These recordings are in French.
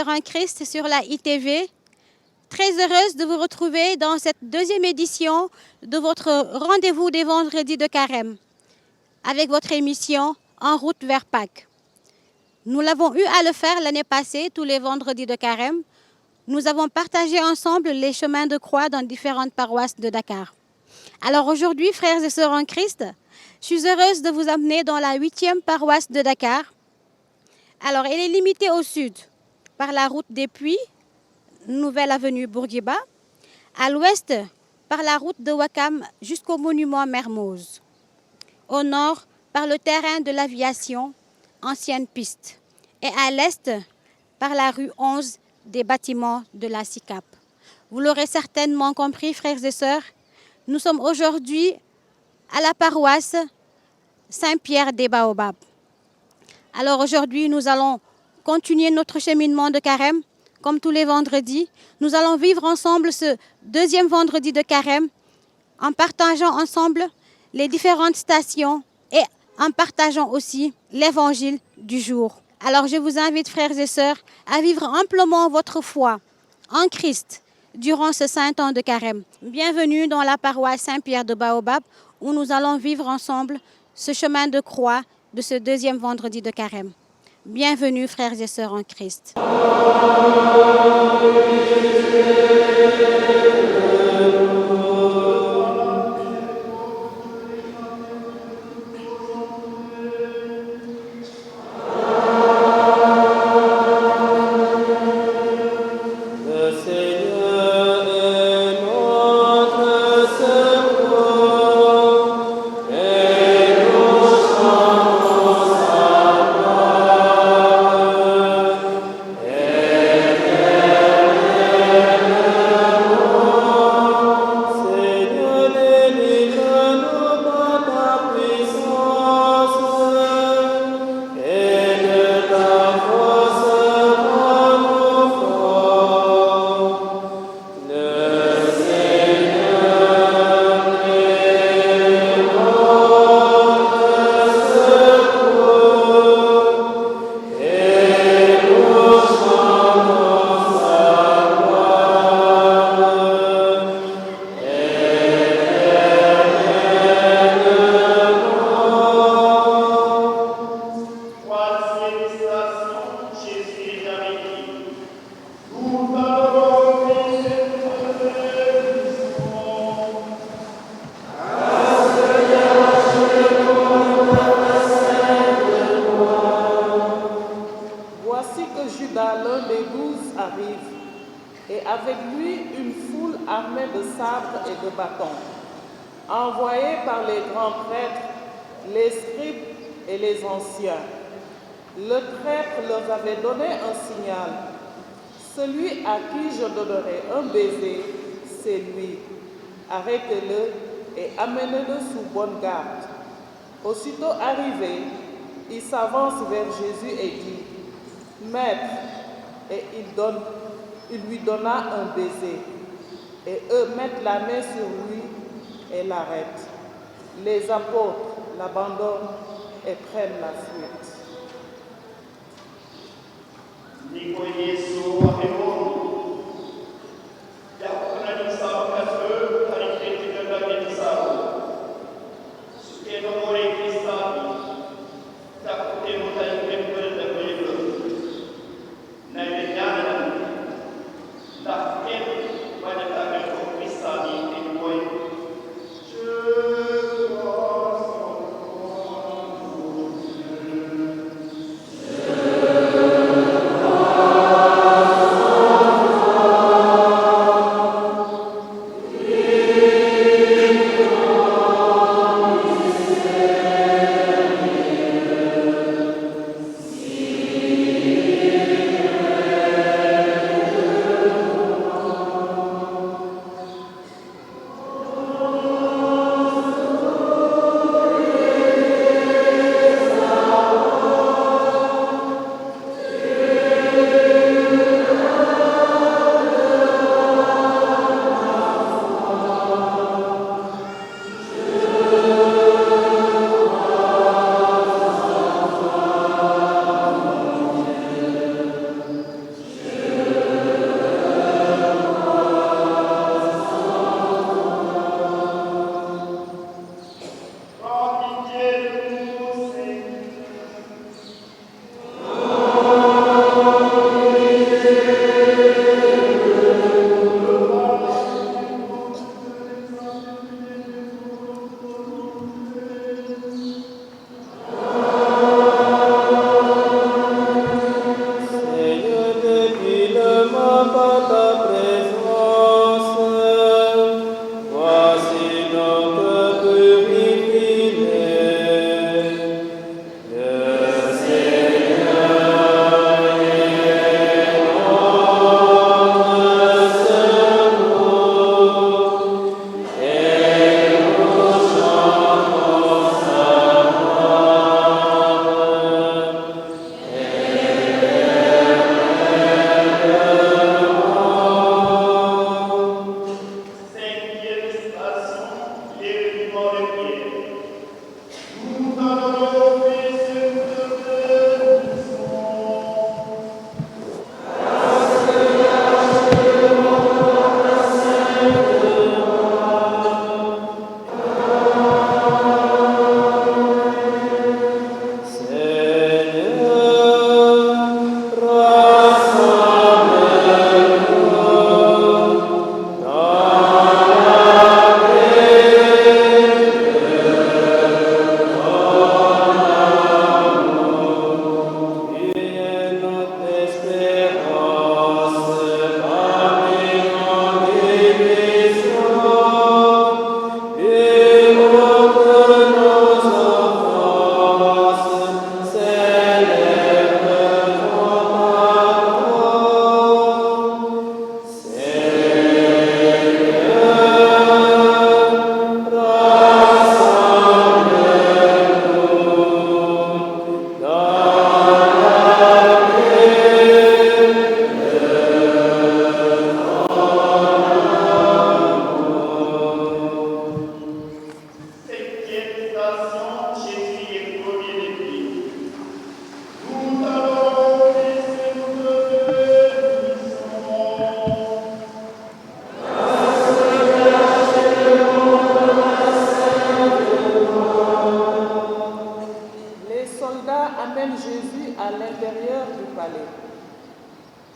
En Christ sur la ITV. Très heureuse de vous retrouver dans cette deuxième édition de votre rendez-vous des vendredis de Carême avec votre émission En route vers Pâques. Nous l'avons eu à le faire l'année passée, tous les vendredis de Carême. Nous avons partagé ensemble les chemins de croix dans différentes paroisses de Dakar. Alors aujourd'hui, frères et sœurs en Christ, je suis heureuse de vous amener dans la 8e paroisse de Dakar. Alors, elle est limitée au sud par la route des Puits, nouvelle avenue Bourguiba, à l'ouest par la route de Ouakam jusqu'au monument Mermoz, au nord par le terrain de l'aviation, ancienne piste, et à l'est par la rue 11 des bâtiments de la SICAP. Vous l'aurez certainement compris, frères et sœurs, nous sommes aujourd'hui à la paroisse Saint-Pierre des Baobabs. Alors aujourd'hui, nous allons continuer notre cheminement de Carême, comme tous les vendredis. Nous allons vivre ensemble ce deuxième vendredi de Carême en partageant ensemble les différentes stations et en partageant aussi l'évangile du jour. Alors je vous invite, frères et sœurs, à vivre amplement votre foi en Christ durant ce saint temps de Carême. Bienvenue dans la paroisse Saint-Pierre de Baobab où nous allons vivre ensemble ce chemin de croix de ce deuxième vendredi de Carême. Bienvenue, frères et sœurs en Christ. Arrêtez-le et amenez-le sous bonne garde. Aussitôt arrivé, il s'avance vers Jésus et dit, « Maître !» Et il lui donna un baiser. Et eux mettent la main sur lui et l'arrêtent. Les apôtres l'abandonnent et prennent la fuite.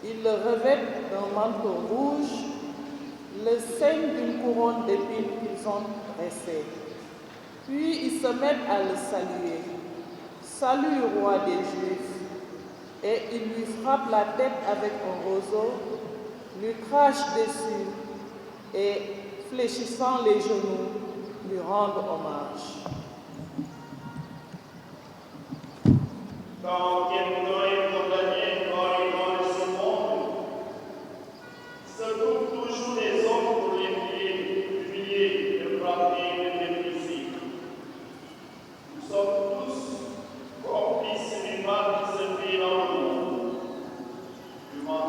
Ils le revêtent d'un manteau rouge, le ceignent d'une couronne d'épines qu'ils ont dressée. Puis ils se mettent à le saluer. Salut, roi des Juifs. Et ils lui frappent la tête avec un roseau, lui crachent dessus et, fléchissant les genoux, lui rendent hommage. Quand quelqu'un est condamné dans ce monde, se trouvent toujours des hommes pour l'épier, humilier, le frapper, le mépriser. Nous sommes tous complices du mal qui se fait dans le monde. Du mal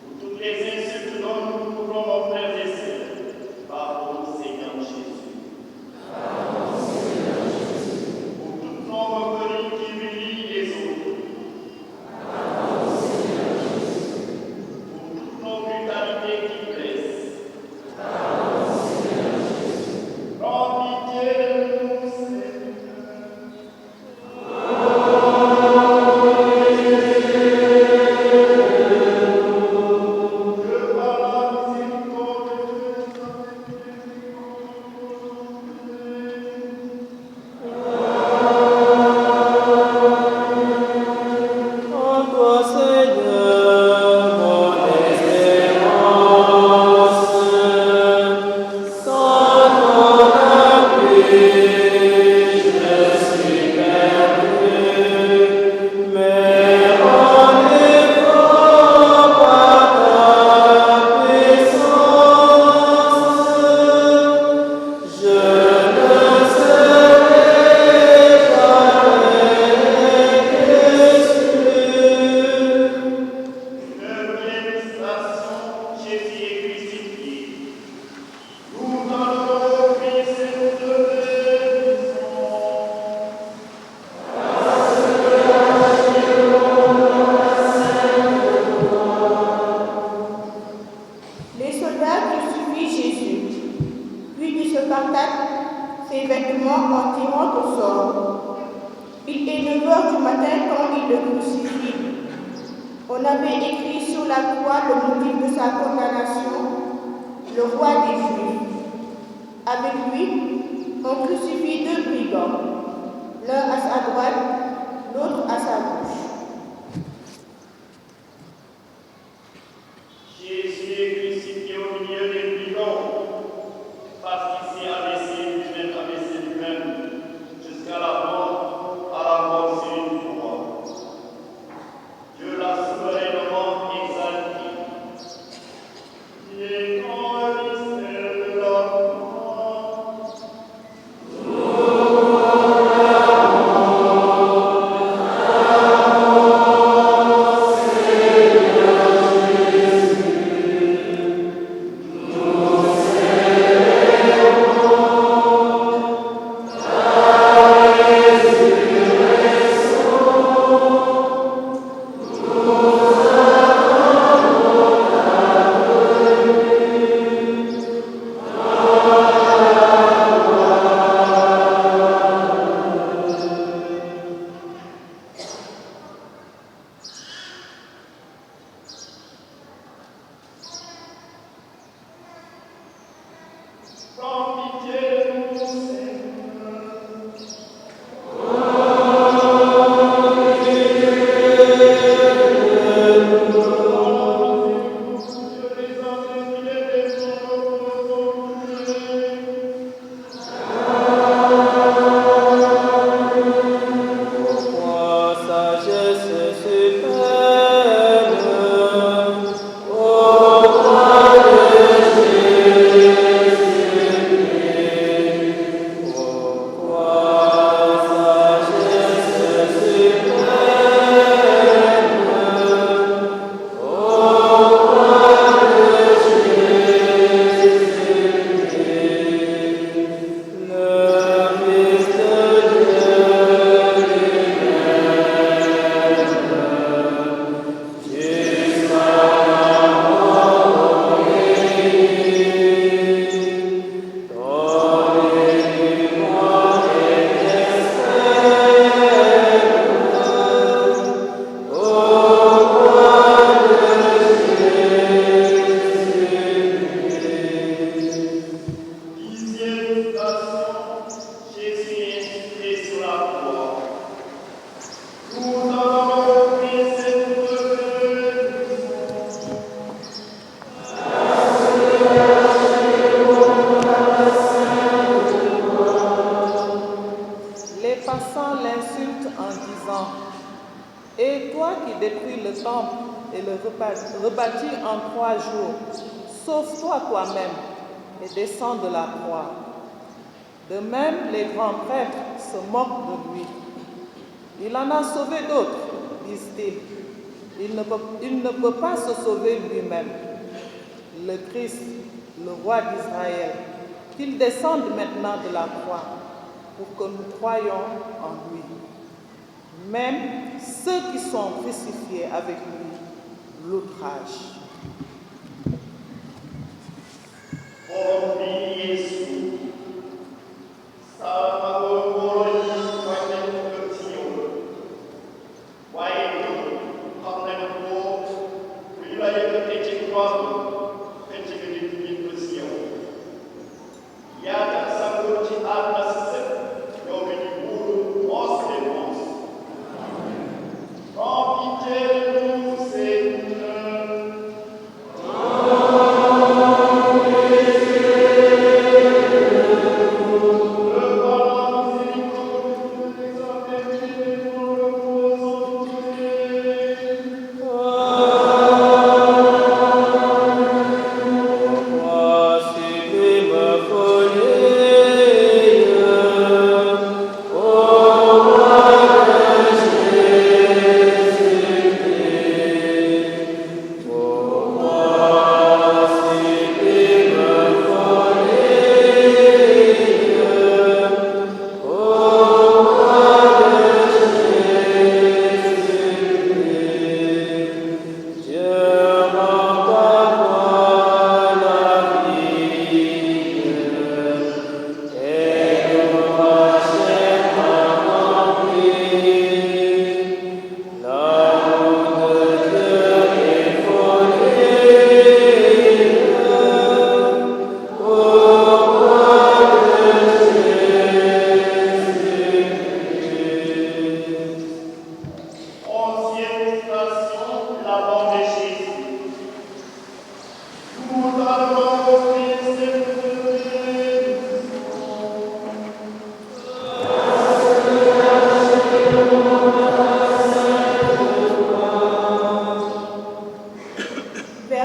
pour toutes les insultes dont nous pouvons nos frères et sœurs, pardon, Seigneur Jésus. Pour toute norme vêtements en tirant au sort. Il est 9 heures du matin quand il le crucifie. On avait écrit sur la croix le motif de sa condamnation, le roi des Juifs. Avec lui, on crucifie 2 brigands, l'un à sa droite, l'autre à sa gauche. Jésus est crucifié au milieu des brigands, parce qu'il s'est abaissé lui-même, jusqu'à la mort sur une croix. Dieu l'a souverainement exalté. Il est grand mystère de la croix. Prends pitié de nous, Seigneur. Et toi qui détruis le temple et le rebâtis en 3 jours, sauve-toi toi-même et descends de la croix. De même, les grands prêtres se moquent de lui. Il en a sauvé d'autres, disent-ils. Il ne peut pas se sauver lui-même. Le Christ, le roi d'Israël, qu'il descende maintenant de la croix pour que nous croyions en lui. Même ceux qui sont crucifiés avec lui l'outragent.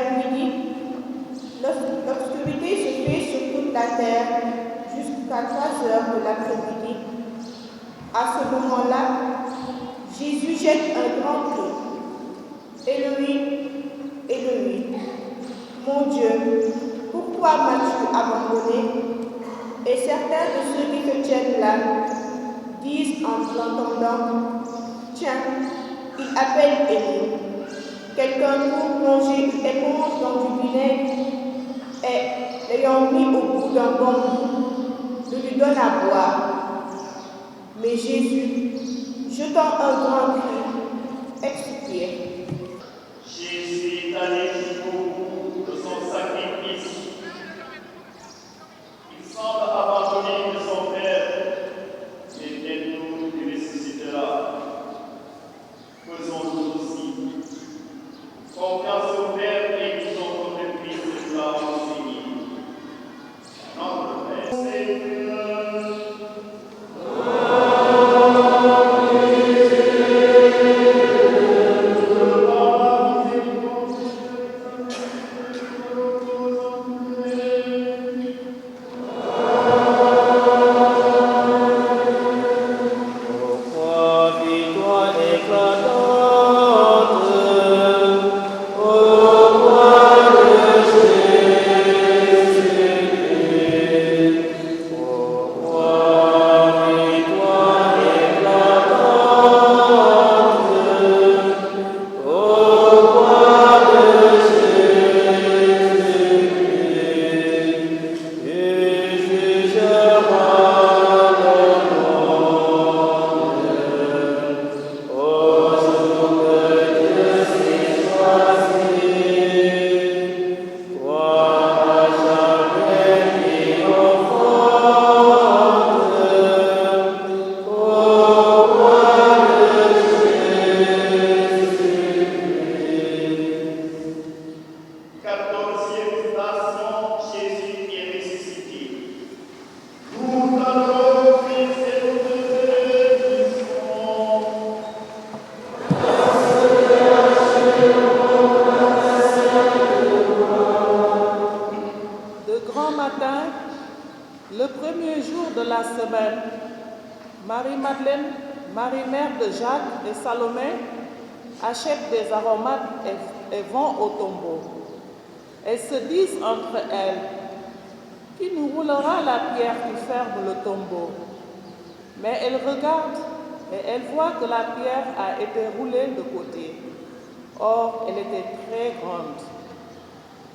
Vers midi, l'obscurité se fait sur toute la terre jusqu'à 3 heures de l'après-midi. À ce moment-là, Jésus jette un grand cri. Éloi, Éloi, mon Dieu, pourquoi m'as-tu abandonné? Et certains de ceux qui se tiennent là disent en l'entendant, tiens, il appelle Élie. Quelqu'un pour plonger une éponge dans du vinaigre et, l'ayant mis au bout d'un bambou, le lui donne à boire. Mais Jésus, jetant un grand cri, expire. Jésus est allé jusqu'au bout de son sacrifice. Il semble abandonné de son Père, et bientôt il ressuscitera. Faisons-nous aussi confiance au Père et disons notre Christ l'a enseigné. Notre Père, Seigneur. Le premier jour de la semaine, Marie-Madeleine, Marie-Mère de Jacques et Salomé achètent des aromates et vont au tombeau. Elles se disent entre elles, qui nous roulera la pierre qui ferme le tombeau? Mais elles regardent et elles voient que la pierre a été roulée de côté. Or, elle était très grande.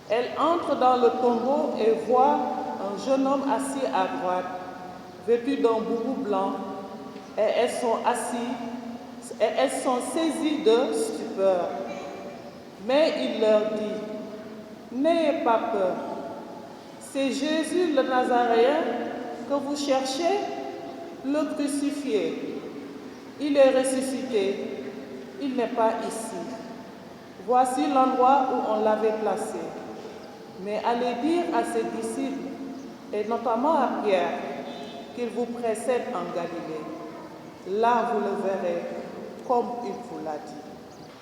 Elles entrent dans le tombeau et voient un jeune homme assis à droite, vêtu d'un boubou blanc, et elles sont saisies de stupeur. Mais il leur dit, n'ayez pas peur, c'est Jésus le Nazaréen que vous cherchez, le crucifié. Il est ressuscité, il n'est pas ici. Voici l'endroit où on l'avait placé. Mais allez dire à ses disciples, et notamment à Pierre, qu'il vous précède en Galilée. Là, vous le verrez, comme il vous l'a dit.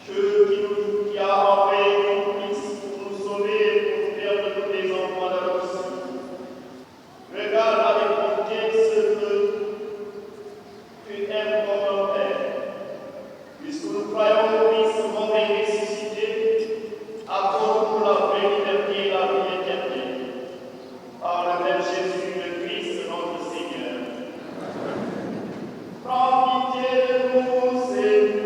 Dieu qui a envoyé ton Fils pour nous sauver et pour faire de nous des enfants d'adoption. Regarde avec bonté ce que tu aimes comme un Père. Puisque nous croyons que Christ mort et ressuscité, accorde-nous la vraie liberté et la vie éternelle. Par le même Jésus, le Christ, notre Seigneur. Prends pitié de nous, Seigneur.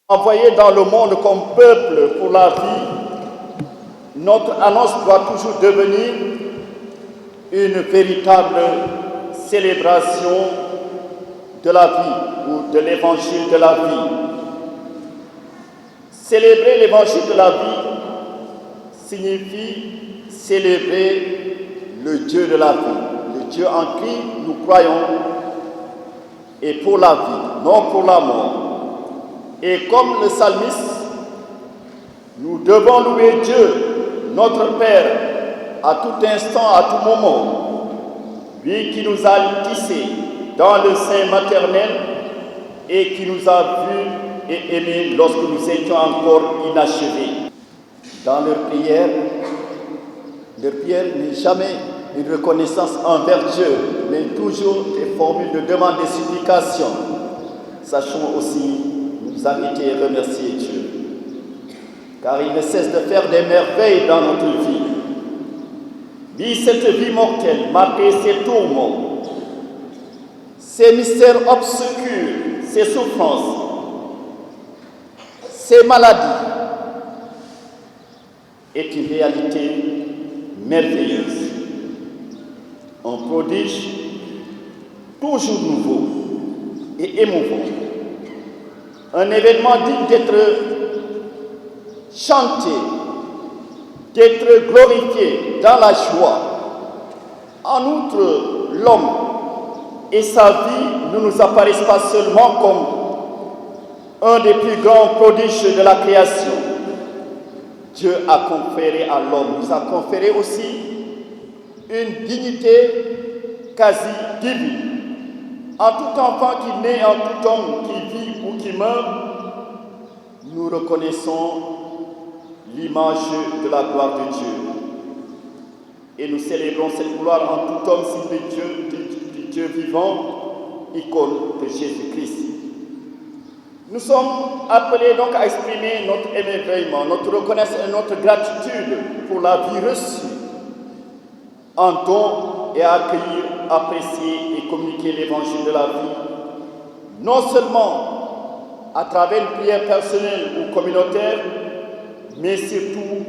Envoyés dans le monde comme peuple pour la vie, notre annonce doit toujours devenir une véritable célébration de la vie ou de l'évangile de la vie. Célébrer l'évangile de la vie signifie célébrer le Dieu de la vie, le Dieu en qui nous croyons, et pour la vie, non pour la mort. Et comme le psalmiste, nous devons louer Dieu, notre Père, à tout instant, à tout moment. Lui qui nous a tissés dans le sein maternel et qui nous a vus et aimés lorsque nous étions encore inachevés. Dans leur prière n'est jamais une reconnaissance envers Dieu, mais toujours des formules de demande et supplication. Sachons aussi nous arrêter et remercier Dieu, car il ne cesse de faire des merveilles dans notre vie. Ni cette vie mortelle, malgré ses tourments, ses mystères obscurs, ses souffrances, ses maladies, est une réalité merveilleuse. Un prodige toujours nouveau et émouvant. Un événement digne d'être chanté, d'être glorifié dans la joie. En outre, l'homme et sa vie ne nous apparaissent pas seulement comme un des plus grands prodiges de la création. Dieu a conféré à l'homme, nous a conféré aussi une dignité quasi divine. En tout enfant qui naît, en tout homme qui vit ou qui meurt, nous reconnaissons l'image de la gloire de Dieu. Et nous célébrons cette gloire en tout homme, signe du Dieu vivant, icône de Jésus-Christ. Nous sommes appelés donc à exprimer notre émerveillement, notre reconnaissance et notre gratitude pour la vie reçue en don et à accueillir, apprécier et communiquer l'évangile de la vie, non seulement à travers une prière personnelle ou communautaire, mais surtout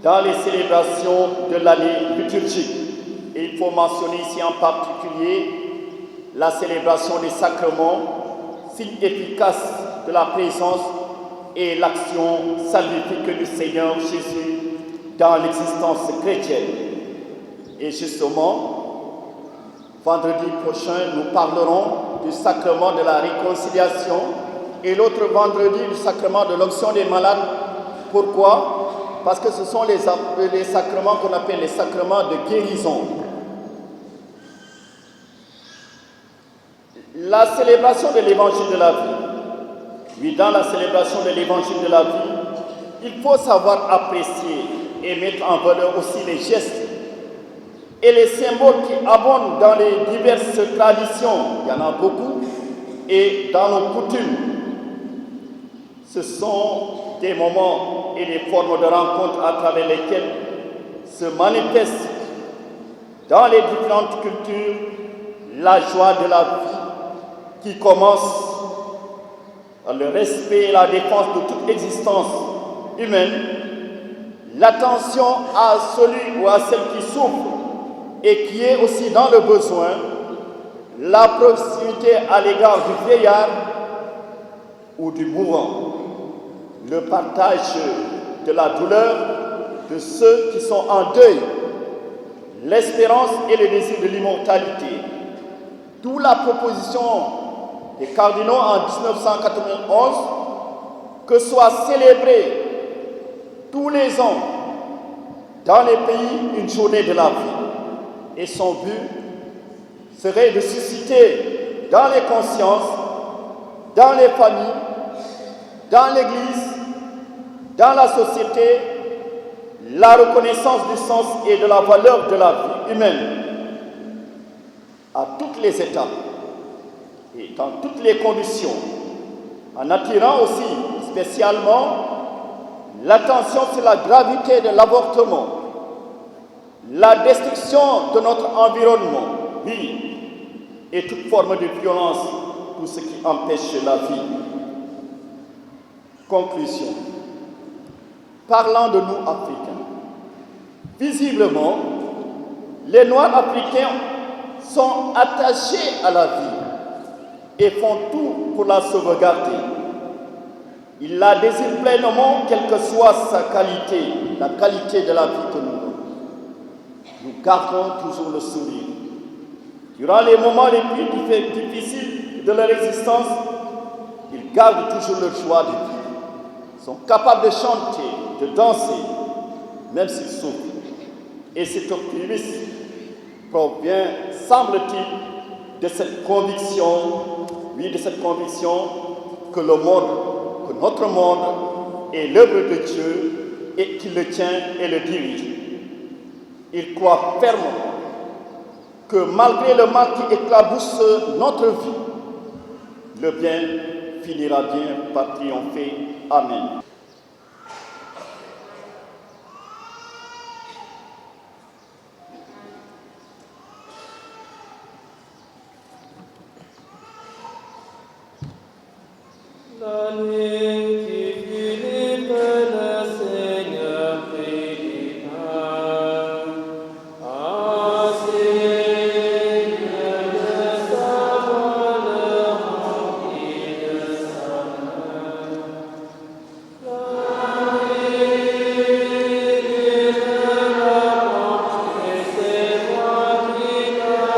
dans les célébrations de l'année liturgique. Et il faut mentionner ici en particulier la célébration des sacrements, signe efficace de la présence et l'action salvifique du Seigneur Jésus dans l'existence chrétienne. Et justement, vendredi prochain, nous parlerons du sacrement de la réconciliation et l'autre vendredi du sacrement de l'onction des malades. Pourquoi? Parce que ce sont les sacrements qu'on appelle les sacrements de guérison. La célébration de l'évangile de la vie. Oui, dans la célébration de l'évangile de la vie, il faut savoir apprécier et mettre en valeur aussi les gestes et les symboles qui abondent dans les diverses traditions. Il y en a beaucoup. Et dans nos coutumes, ce sont des moments et des formes de rencontre à travers lesquelles se manifeste dans les différentes cultures la joie de la vie qui commence par le respect et la défense de toute existence humaine, l'attention à celui ou à celle qui souffre et qui est aussi dans le besoin, la proximité à l'égard du vieillard ou du mourant, le partage de la douleur de ceux qui sont en deuil, l'espérance et le désir de l'immortalité. D'où la proposition des cardinaux en 1991 que soit célébrée tous les ans dans les pays une journée de la vie. Et son but serait de susciter dans les consciences, dans les familles, dans l'Église, dans la société, la reconnaissance du sens et de la valeur de la vie humaine à toutes les étapes et dans toutes les conditions, en attirant aussi spécialement l'attention sur la gravité de l'avortement, la destruction de notre environnement, oui, et toute forme de violence, tout ce qui empêche la vie. Conclusion. Parlant de nous Africains, visiblement, les Noirs africains sont attachés à la vie et font tout pour la sauvegarder. Ils la désirent pleinement, quelle que soit sa qualité, la qualité de la vie que nous avons. nous gardons toujours le sourire. Durant les moments les plus difficiles de leur existence, ils gardent toujours leur joie de vivre. Ils sont capables de chanter, de danser, même s'ils souffrent. Et cet optimisme provient, semble-t-il, de cette conviction, que le monde, que notre monde est l'œuvre de Dieu et qu'il le tient et le dirige. Ils croient fermement que malgré le mal qui éclabousse notre vie, le bien finira bien par triompher. Amen. La nuit qui finit que le Seigneur bénira. Ah, Seigneur de sa valeur remplie de sa main. La nuit libérera et c'est moi qui la donne.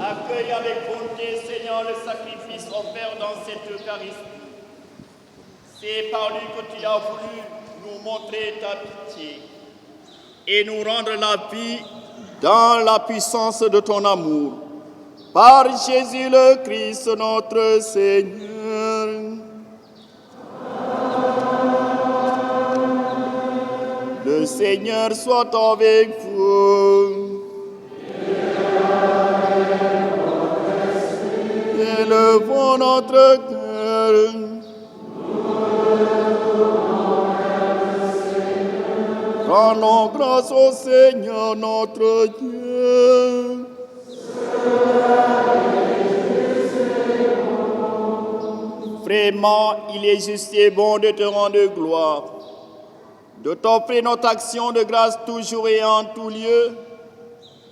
Accueille avec bonté, Seigneur, le sacrifice offert dans cette Eucharistie. C'est par lui que tu as voulu nous montrer ta pitié et nous rendre la vie dans la puissance de ton amour. Par Jésus le Christ, notre Seigneur. Le Seigneur soit avec vous. Élevons notre cœur. Rendons grâce au Seigneur notre Dieu. Vraiment, il est juste et bon de te rendre gloire, de t'offrir notre action de grâce toujours et en tout lieu.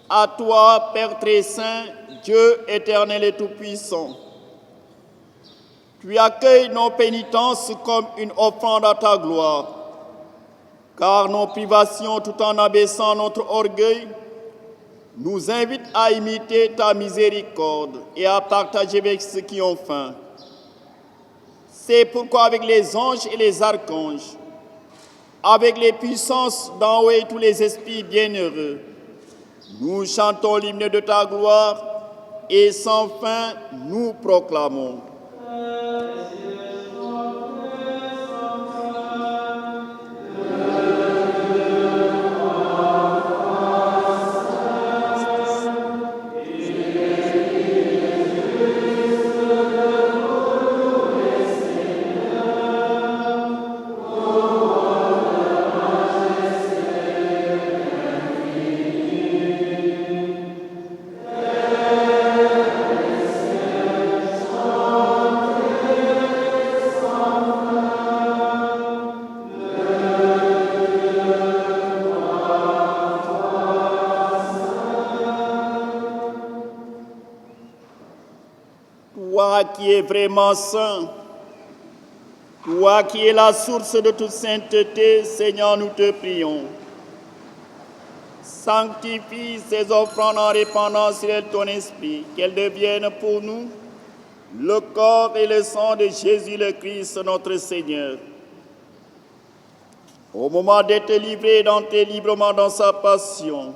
À toi, Père très saint, Dieu éternel et tout-puissant. Tu accueilles nos pénitences comme une offrande à ta gloire, car nos privations, tout en abaissant notre orgueil, nous invitent à imiter ta miséricorde et à partager avec ceux qui ont faim. C'est pourquoi avec les anges et les archanges, avec les puissances d'en haut et tous les esprits bienheureux, nous chantons l'hymne de ta gloire et sans fin nous proclamons. Oh Toi qui es vraiment saint, toi qui es la source de toute sainteté, Seigneur, nous te prions. Sanctifie ces offrandes en répandant sur elles ton esprit, qu'elles deviennent pour nous le corps et le sang de Jésus le Christ, notre Seigneur. Au moment d'être livré et d'entrer librement dans sa passion,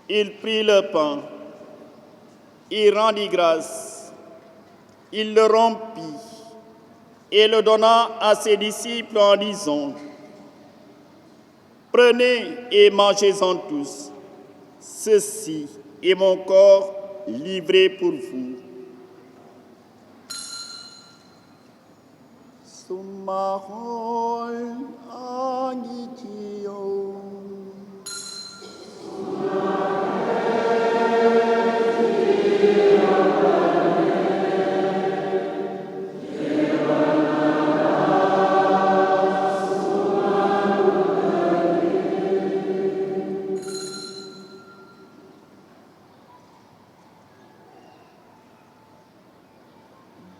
il prit le pain, il rendit grâce, il le rompit et le donna à ses disciples en disant: Prenez et mangez-en tous, ceci est mon corps livré pour vous. Sumahol agitio.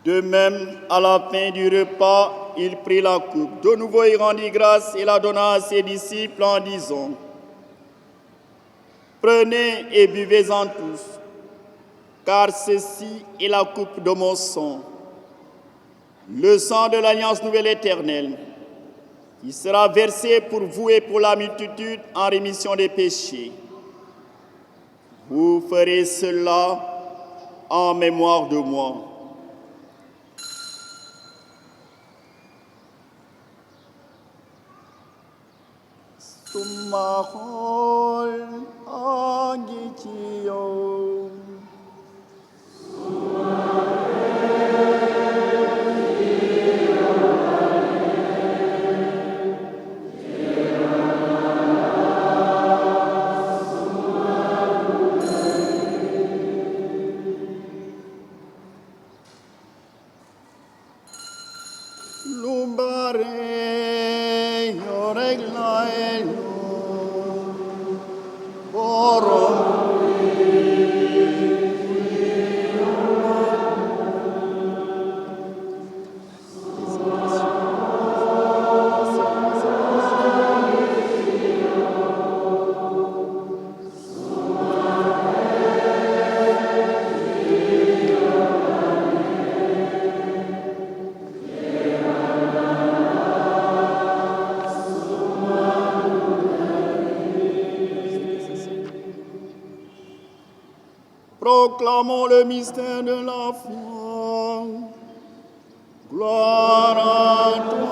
De même, à la fin du repas, il prit la coupe. De nouveau, il rendit grâce et la donna à ses disciples en disant: Prenez et buvez-en tous, car ceci est la coupe de mon sang, le sang de l'alliance nouvelle éternelle, qui sera versé pour vous et pour la multitude en rémission des péchés. Vous ferez cela en mémoire de moi. Sumahol agitio. Lumbare yoreglaelo borom. Proclamons le mystère de la foi. Gloire à toi,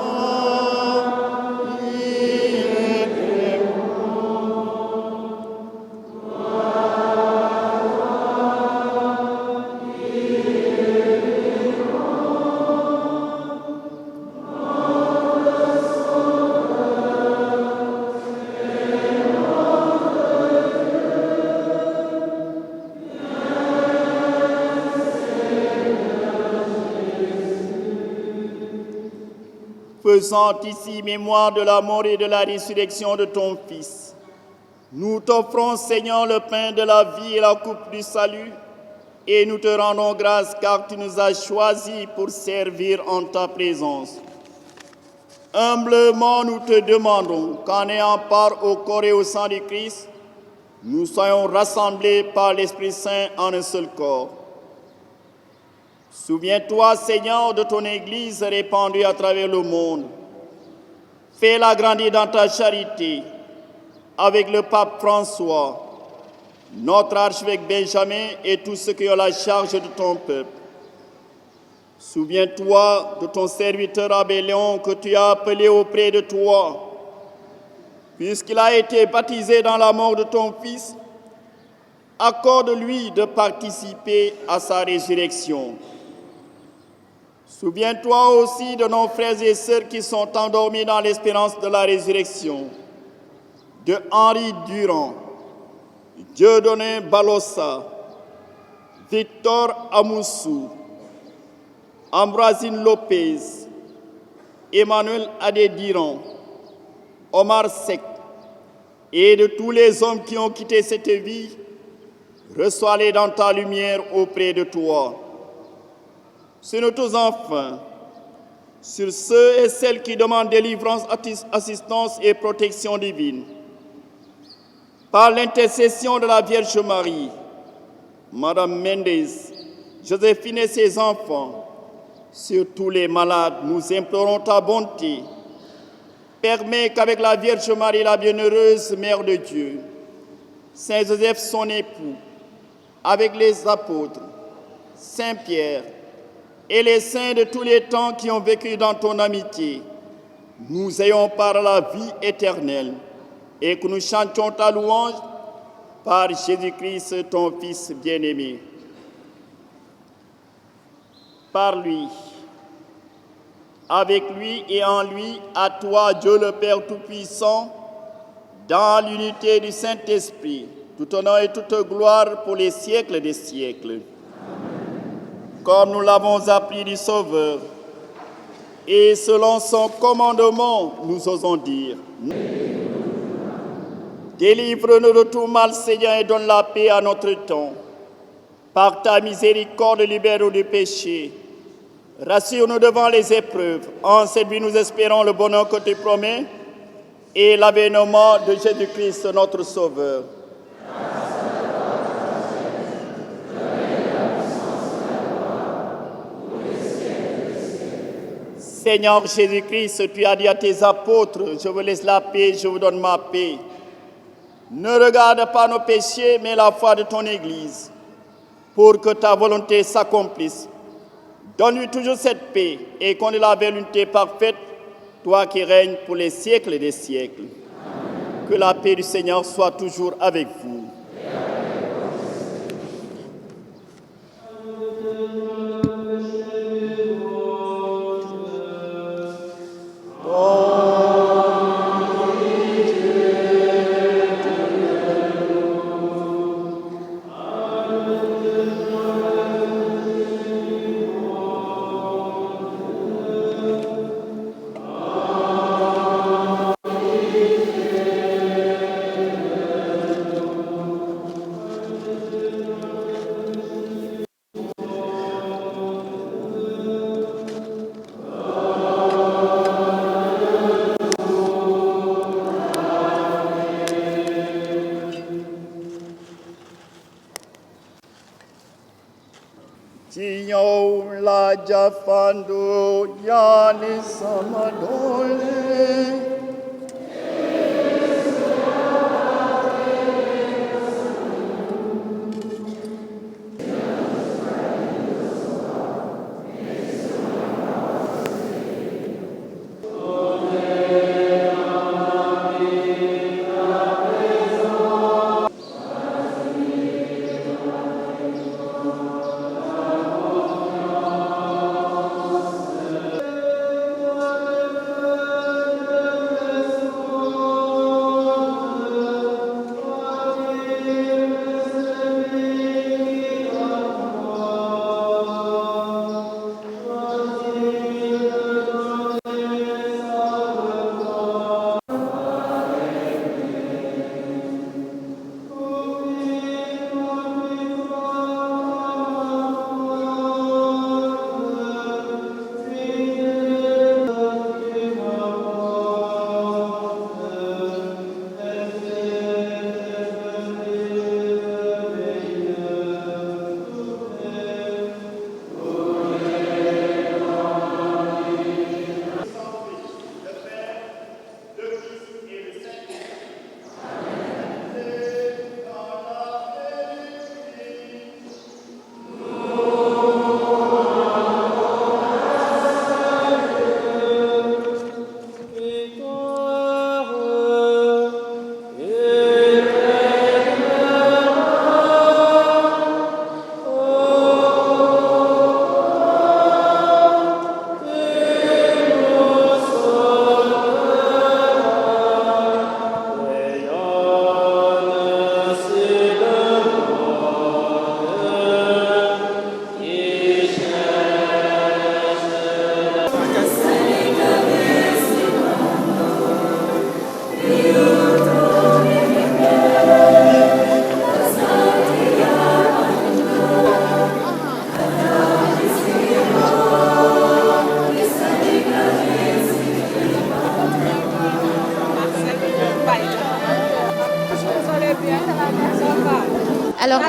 faisant ici mémoire de la mort et de la résurrection de ton Fils. Nous t'offrons, Seigneur, le pain de la vie et la coupe du salut, et nous te rendons grâce car tu nous as choisis pour servir en ta présence. Humblement, nous te demandons qu'en ayant part au corps et au sang du Christ, nous soyons rassemblés par l'Esprit Saint en un seul corps. Souviens-toi, Seigneur, de ton Église répandue à travers le monde. Fais-la grandir dans ta charité avec le pape François, notre archevêque Benjamin et tous ceux qui ont la charge de ton peuple. Souviens-toi de ton serviteur Abbé Léon que tu as appelé auprès de toi. Puisqu'il a été baptisé dans la mort de ton Fils, accorde-lui de participer à sa résurrection. Souviens-toi aussi de nos frères et sœurs qui sont endormis dans l'espérance de la résurrection, de Henri Durand, Dieudonné Balossa, Victor Amoussou, Ambroisine Lopez, Emmanuel Adédiran, Omar Seck, et de tous les hommes qui ont quitté cette vie, reçois-les dans ta lumière auprès de toi. sur nous tous enfin, sur ceux et celles qui demandent délivrance, assistance et protection divine. Par l'intercession de la Vierge Marie, Madame Mendez, Joséphine et ses enfants, sur tous les malades, nous implorons ta bonté. Permets qu'avec la Vierge Marie, la bienheureuse Mère de Dieu, Saint Joseph, son époux, avec les apôtres, Saint Pierre et les saints de tous les temps qui ont vécu dans ton amitié, nous ayons par la vie éternelle et que nous chantions ta louange par Jésus-Christ, ton Fils bien-aimé. Par lui, avec lui et en lui, à toi, Dieu le Père Tout-Puissant, dans l'unité du Saint-Esprit, tout honneur et toute gloire pour les siècles des siècles. Comme nous l'avons appris du Sauveur, et selon son commandement, nous osons dire: délivre-nous de tout mal, Seigneur, et donne la paix à notre temps. Par ta miséricorde, libère-nous du péché. Rassure-nous devant les épreuves. En cette vie, nous espérons le bonheur que tu promets et l'avènement de Jésus-Christ, notre Sauveur. Seigneur Jésus-Christ, tu as dit à tes apôtres: je vous laisse la paix, je vous donne ma paix. Ne regarde pas nos péchés, mais la foi de ton Église, pour que ta volonté s'accomplisse. Donne-lui toujours cette paix et qu'on ait la volonté parfaite, toi qui règnes pour les siècles des siècles. Amen. Que la paix du Seigneur soit toujours avec vous. la jafando yani samadole.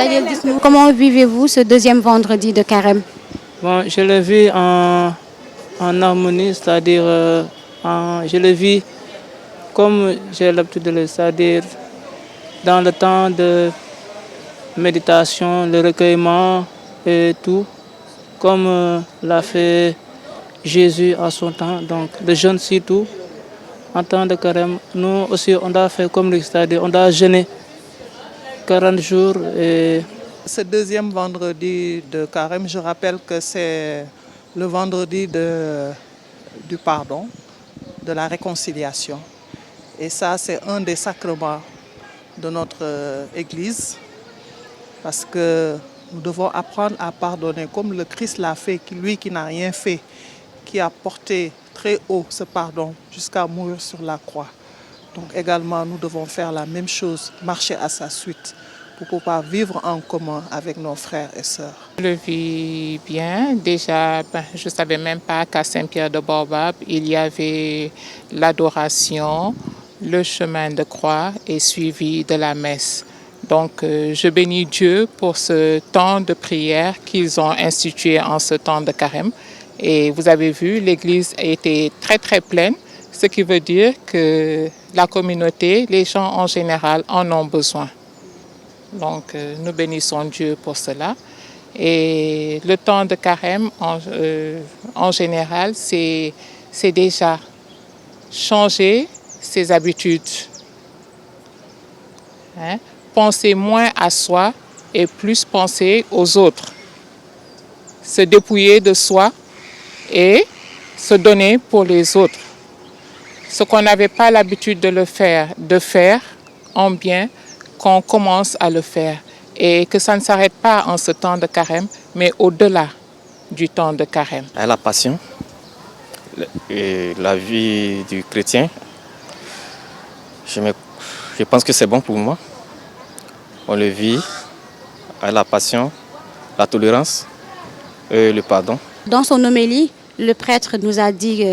Khalil, dites-nous, comment vivez-vous ce deuxième vendredi de carême? Bon, je le vis en harmonie, c'est-à-dire je le vis comme j'ai l'habitude de le, c'est-à-dire dans le temps de méditation, le recueillement et tout, comme l'a fait Jésus à son temps, donc le jeûne surtout, en temps de carême. Nous aussi, on doit faire comme lui, c'est-à-dire on doit jeûner 40 jours. Et Ce deuxième vendredi de carême, je rappelle que c'est le vendredi du pardon, de la réconciliation. Et ça, c'est un des sacrements de notre Église, parce que nous devons apprendre à pardonner comme le Christ l'a fait, lui qui n'a rien fait, qui a porté très haut ce pardon jusqu'à mourir sur la croix. Donc également, nous devons faire la même chose, marcher à sa suite, pour pouvoir vivre en commun avec nos frères et sœurs. Je le vis bien. Déjà, je ne savais même pas qu'à Saint-Pierre-de-Baobab, il y avait l'adoration, le chemin de croix et suivi de la messe. Donc, je bénis Dieu pour ce temps de prière qu'ils ont institué en ce temps de carême. Et vous avez vu, l'église a été très, très pleine, ce qui veut dire que la communauté, les gens en général, en ont besoin. Donc, nous bénissons Dieu pour cela. Et le temps de carême, en général, c'est déjà changer ses habitudes. Hein? Penser moins à soi et plus penser aux autres. Se dépouiller de soi et se donner pour les autres. Ce qu'on n'avait pas l'habitude de faire en bien, qu'on commence à le faire. Et que ça ne s'arrête pas en ce temps de carême, mais au-delà du temps de carême. La passion et la vie du chrétien, je pense que c'est bon pour moi. On le vit à la passion, la tolérance et le pardon. Dans son homélie, le prêtre nous a dit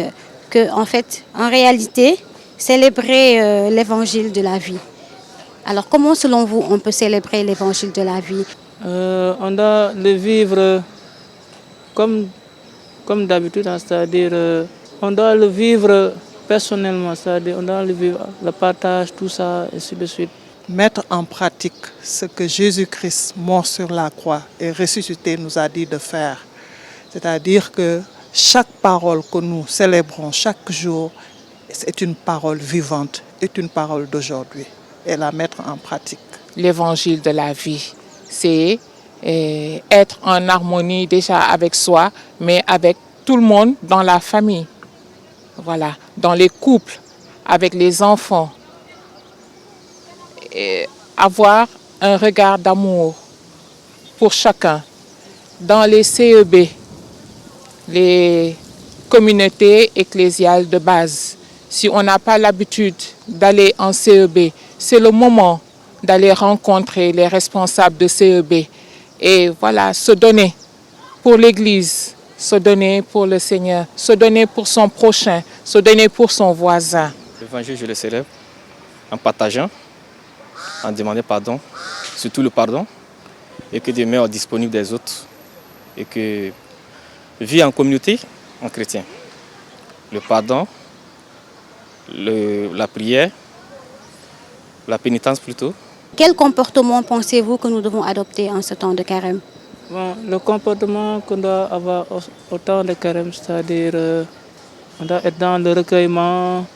que, en réalité, célébrer l'évangile de la vie. Alors, comment, selon vous, on peut célébrer l'évangile de la vie? On doit le vivre comme d'habitude, c'est-à-dire on doit le vivre personnellement, c'est-à-dire on doit le vivre, le partage, tout ça, et ainsi de suite. Mettre en pratique ce que Jésus-Christ, mort sur la croix et ressuscité, nous a dit de faire. C'est-à-dire que chaque parole que nous célébrons chaque jour, c'est une parole vivante, est une parole d'aujourd'hui, et la mettre en pratique. L'évangile de la vie, c'est être en harmonie déjà avec soi, mais avec tout le monde dans la famille, voilà, dans les couples, avec les enfants. Et avoir un regard d'amour pour chacun. Dans les CEB, les communautés ecclésiales de base, si on n'a pas l'habitude d'aller en CEB, c'est le moment d'aller rencontrer les responsables de CEB et voilà, se donner pour l'Église, se donner pour le Seigneur, se donner pour son prochain, se donner pour son voisin. L'évangile, je le célèbre en partageant, en demandant pardon, surtout le pardon, et que Dieu met disponible des autres, et que vivre en communauté, en chrétien. Le pardon, la prière, la pénitence plutôt. Quel comportement pensez-vous que nous devons adopter en ce temps de carême? Bon, le comportement qu'on doit avoir au temps de carême, c'est-à-dire on doit être dans le recueillement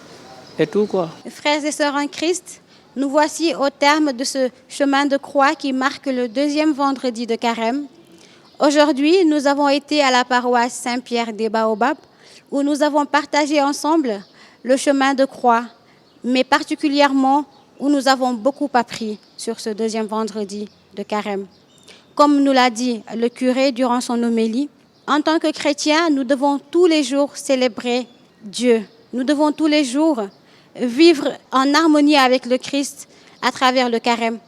et tout, quoi. Frères et sœurs en Christ, nous voici au terme de ce chemin de croix qui marque le deuxième vendredi de carême. Aujourd'hui, nous avons été à la paroisse Saint-Pierre-des-Baobab où nous avons partagé ensemble le chemin de croix, mais particulièrement où nous avons beaucoup appris sur ce deuxième vendredi de carême. Comme nous l'a dit le curé durant son homélie, en tant que chrétiens, nous devons tous les jours célébrer Dieu. Nous devons tous les jours vivre en harmonie avec le Christ à travers le carême.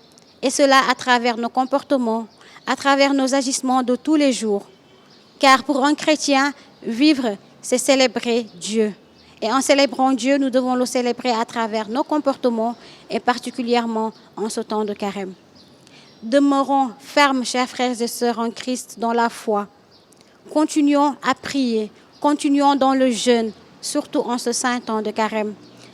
Et cela à travers nos comportements, à travers nos agissements de tous les jours. Car pour un chrétien, vivre, c'est célébrer Dieu. Et en célébrant Dieu, nous devons le célébrer à travers nos comportements et particulièrement en ce temps de carême. Demeurons fermes, chers frères et sœurs en Christ, dans la foi. Continuons à prier, continuons dans le jeûne, surtout en ce saint temps de carême,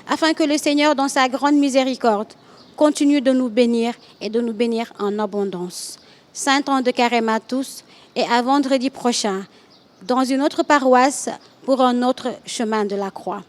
afin que le Seigneur, dans sa grande miséricorde, continue de nous bénir et de nous bénir en abondance. Saint temps de carême à tous et à vendredi prochain, dans une autre paroisse pour un autre chemin de la croix.